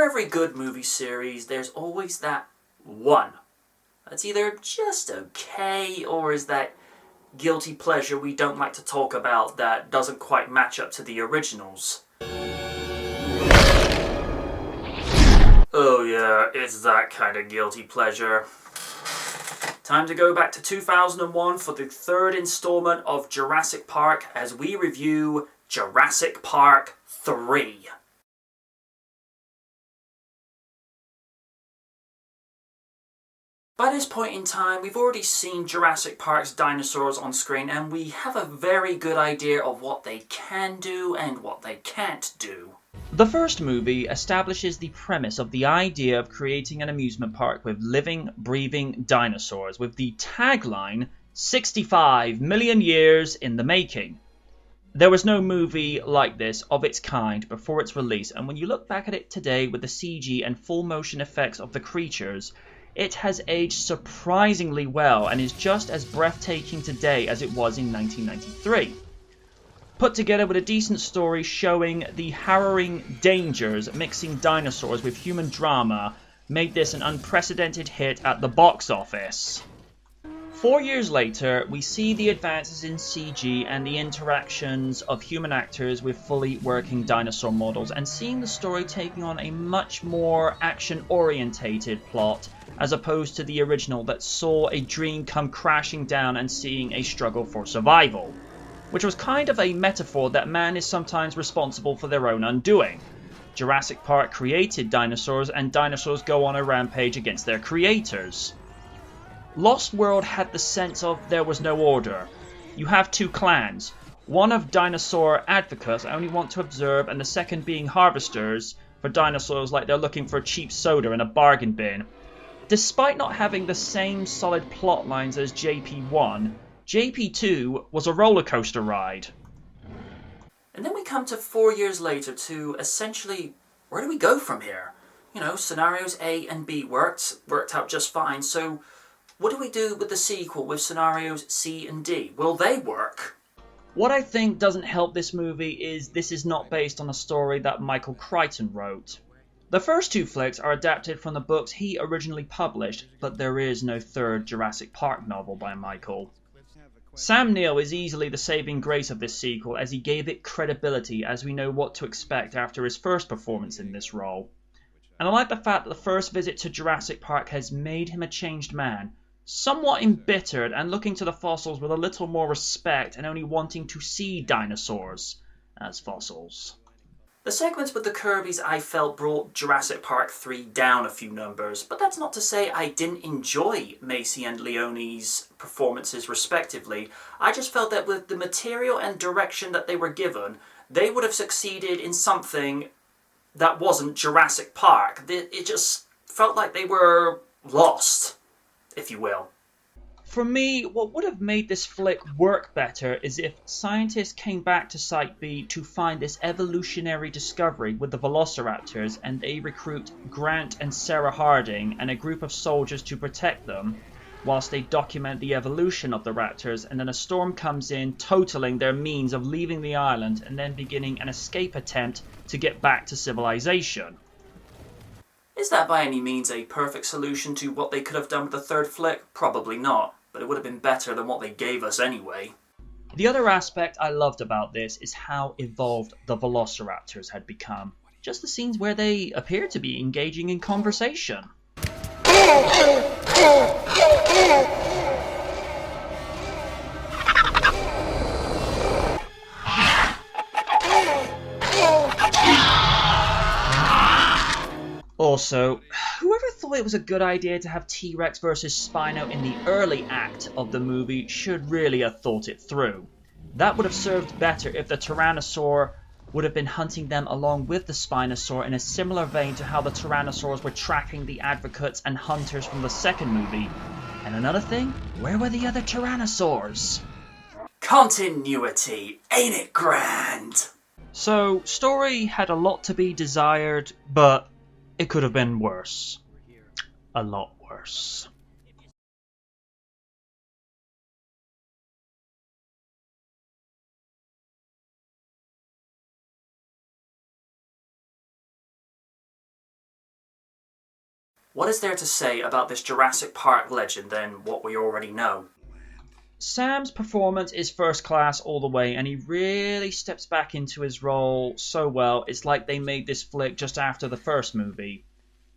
every good movie series, there's always that one that's either just okay, or is that guilty pleasure we don't like to talk about that doesn't quite match up to the originals. Oh yeah, it's that kind of guilty pleasure. Time to go back to 2001 for the third installment of Jurassic Park as we review Jurassic Park III. By this point in time, we've already seen Jurassic Park's dinosaurs on screen, and we have a very good idea of what they can do and what they can't do. The first movie establishes the premise of the idea of creating an amusement park with living, breathing dinosaurs, with the tagline, 65 million years in the making. There was no movie like this of its kind before its release, and when you look back at it today with the CG and full motion effects of the creatures, it has aged surprisingly well and is just as breathtaking today as it was in 1993. Put together with a decent story showing the harrowing dangers mixing dinosaurs with human drama made this an unprecedented hit at the box office. 4 years later, we see the advances in CG and the interactions of human actors with fully working dinosaur models, and seeing the story taking on a much more action-orientated plot as opposed to the original that saw a dream come crashing down and seeing a struggle for survival, which was kind of a metaphor that man is sometimes responsible for their own undoing. Jurassic Park created dinosaurs, and dinosaurs go on a rampage against their creators. Lost World had the sense of there was no order. You have two clans, one of dinosaur advocates I only want to observe, and the second being harvesters for dinosaurs like they're looking for a cheap soda in a bargain bin. Despite not having the same solid plot lines as JP1, JP2 was a roller coaster ride. And then we come to 4 years later to essentially, where do we go from here? You know, scenarios A and B worked out just fine, so what do we do with the sequel with scenarios C and D? Will they work? What I think doesn't help this movie is this is not based on a story that Michael Crichton wrote. The first two flicks are adapted from the books he originally published, but there is no third Jurassic Park novel by Michael. Sam Neill is easily the saving grace of this sequel, as he gave it credibility, as we know what to expect after his first performance in this role. And I like the fact that the first visit to Jurassic Park has made him a changed man, somewhat embittered and looking to the fossils with a little more respect and only wanting to see dinosaurs as fossils. The segments with the Kirbys I felt brought Jurassic Park 3 down a few numbers, but that's not to say I didn't enjoy Macy and Leoni's performances respectively. I just felt that with the material and direction that they were given, they would have succeeded in something that wasn't Jurassic Park. It just felt like they were lost, if you will. For me, what would have made this flick work better is if scientists came back to Site B to find this evolutionary discovery with the Velociraptors, and they recruit Grant and Sarah Harding and a group of soldiers to protect them, whilst they document the evolution of the raptors, and then a storm comes in, totaling their means of leaving the island and then beginning an escape attempt to get back to civilization. Is that by any means a perfect solution to what they could have done with the third flick? Probably not, but it would have been better than what they gave us anyway. The other aspect I loved about this is how evolved the Velociraptors had become. Just the scenes where they appear to be engaging in conversation. Also, whoever thought it was a good idea to have T-Rex versus Spino in the early act of the movie should really have thought it through. That would have served better if the Tyrannosaur would have been hunting them along with the Spinosaur in a similar vein to how the Tyrannosaurs were tracking the advocates and hunters from the second movie. And another thing, where were the other Tyrannosaurs? Continuity, ain't it grand? So, story had a lot to be desired, but it could have been worse. A lot worse. What is there to say about this Jurassic Park legend than what we already know? Sam's performance is first class all the way, and he really steps back into his role so well. It's like they made this flick just after the first movie.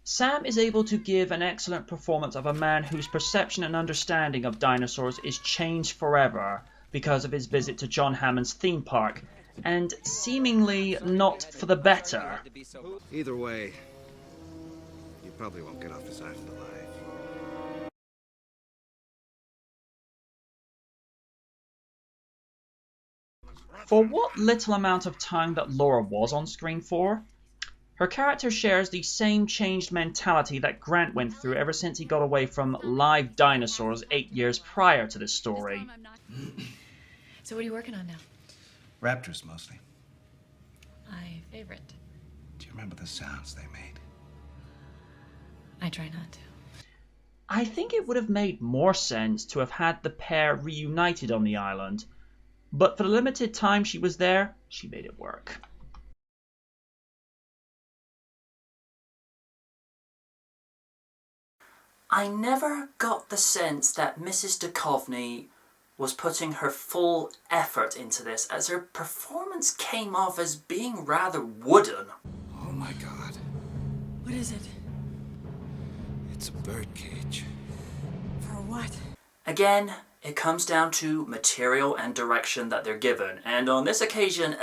Sam is able to give an excellent performance of a man whose perception and understanding of dinosaurs is changed forever because of his visit to John Hammond's theme park, and seemingly not for the better. Either way, you probably won't get off this island alive. For what little amount of time that Laura was on screen for, her character shares the same changed mentality that Grant went through ever since he got away from live dinosaurs 8 years prior to this story. So what are you working on now? Raptors, mostly. My favorite. Do you remember the sounds they made? I try not to. I think it would have made more sense to have had the pair reunited on the island, but for the limited time she was there, she made it work. I never got the sense that Mrs. Duchovny was putting her full effort into this, as her performance came off as being rather wooden. Oh my God. What is it? It's a bird cage. For what? Again, it comes down to material and direction that they're given, and on this occasion,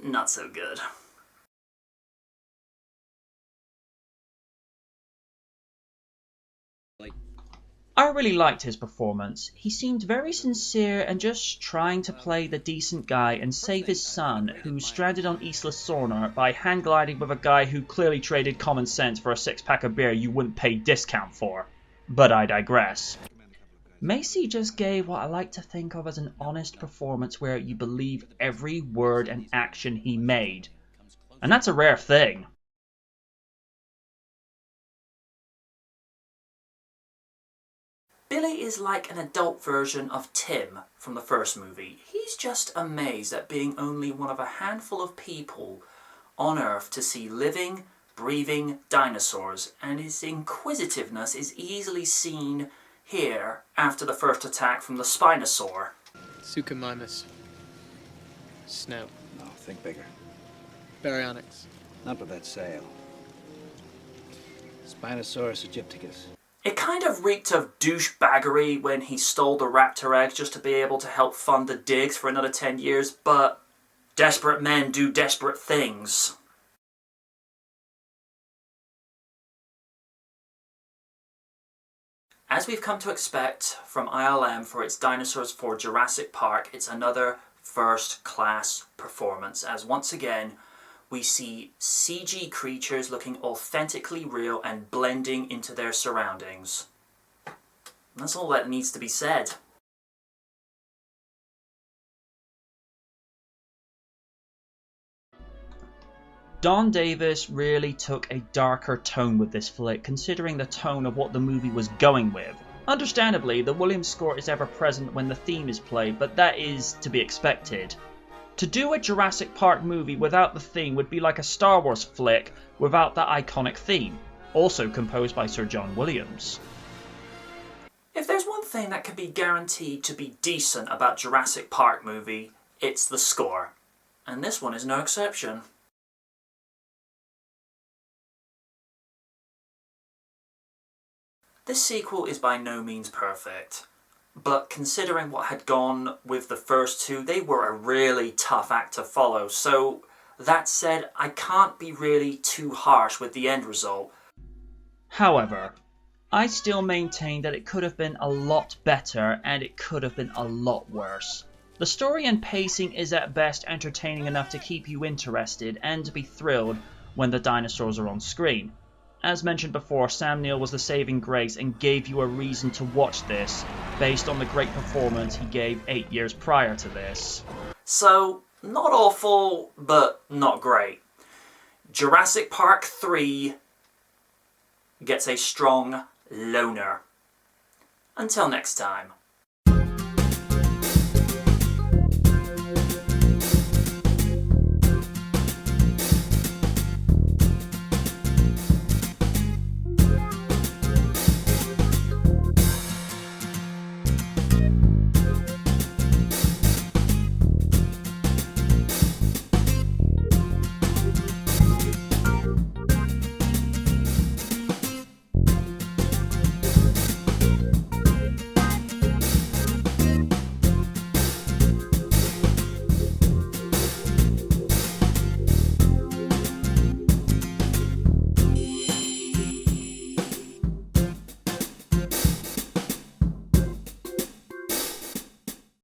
not so good. I really liked his performance. He seemed very sincere and just trying to play the decent guy and save his son, who's stranded on Isla Sorna by hang gliding with a guy who clearly traded common sense for a six-pack of beer you wouldn't pay discount for. But I digress. Macy just gave what I like to think of as an honest performance where you believe every word and action he made. And that's a rare thing. Billy is like an adult version of Tim from the first movie. He's just amazed at being only one of a handful of people on Earth to see living, breathing dinosaurs, and his inquisitiveness is easily seen here after the first attack from the Spinosaur. Suchomimus. Snow. No, think bigger. Baryonyx. Not with that sail. Spinosaurus aegypticus. It kind of reeked of douchebaggery when he stole the raptor eggs just to be able to help fund the digs for another 10 years, but desperate men do desperate things. As we've come to expect from ILM for its Dinosaurs for Jurassic Park, it's another first-class performance, as once again we see CG creatures looking authentically real and blending into their surroundings. That's all that needs to be said. Don Davis really took a darker tone with this flick, considering the tone of what the movie was going with. Understandably, the Williams score is ever present when the theme is played, but that is to be expected. To do a Jurassic Park movie without the theme would be like a Star Wars flick without the iconic theme, also composed by Sir John Williams. If there's one thing that can be guaranteed to be decent about Jurassic Park movie, it's the score. And this one is no exception. This sequel is by no means perfect, but considering what had gone with the first two, they were a really tough act to follow, so that said, I can't be really too harsh with the end result. However, I still maintain that it could have been a lot better and it could have been a lot worse. The story and pacing is at best entertaining enough to keep you interested and to be thrilled when the dinosaurs are on screen. As mentioned before, Sam Neill was the saving grace and gave you a reason to watch this, based on the great performance he gave 8 years prior to this. So, not awful, but not great. Jurassic Park 3 gets a strong loner. Until next time.